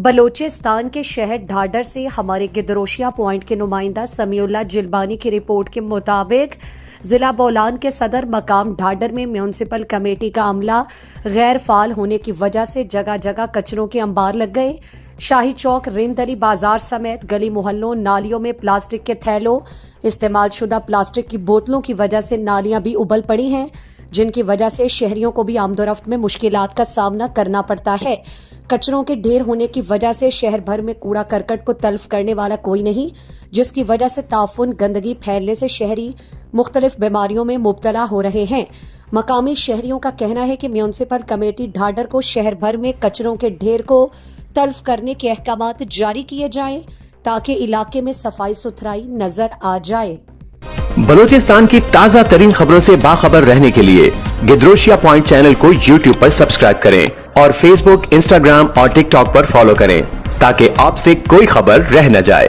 بلوچستان کے شہر ڈھاڈر سے ہمارے گدروشیا پوائنٹ کے نمائندہ سمیع اللہ جلبانی کی رپورٹ کے مطابق ضلع بولان کے صدر مقام ڈھاڈر میں میونسپل کمیٹی کا عملہ غیر فعال ہونے کی وجہ سے جگہ جگہ کچروں کے انبار لگ گئے۔ شاہی چوک، رند علی بازار سمیت گلی محلوں، نالیوں میں پلاسٹک کے تھیلوں، استعمال شدہ پلاسٹک کی بوتلوں کی وجہ سے نالیاں بھی ابل پڑی ہیں، جن کی وجہ سے شہریوں کو بھی آمد و رفت میں مشکلات کا سامنا کرنا پڑتا ہے۔ کچروں کے ڈھیر ہونے کی وجہ سے شہر بھر میں کوڑا کرکٹ کو تلف کرنے والا کوئی نہیں، جس کی وجہ سے تعفن گندگی پھیلنے سے شہری مختلف بیماریوں میں مبتلا ہو رہے ہیں۔ مقامی شہریوں کا کہنا ہے کہ میونسپل کمیٹی ڈھاڈر کو شہر بھر میں کچروں کے ڈھیر کو تلف کرنے کے احکامات جاری کیے جائیں تاکہ علاقے میں صفائی ستھرائی نظر آ جائے۔ بلوچستان کی تازہ ترین خبروں سے باخبر رہنے کے لیے گدروشیا پوائنٹ چینل کو یوٹیوب پر سبسکرائب کریں اور فیس بک، انسٹاگرام اور ٹک ٹاک پر فالو کریں تاکہ آپ سے کوئی خبر رہ نہ جائے۔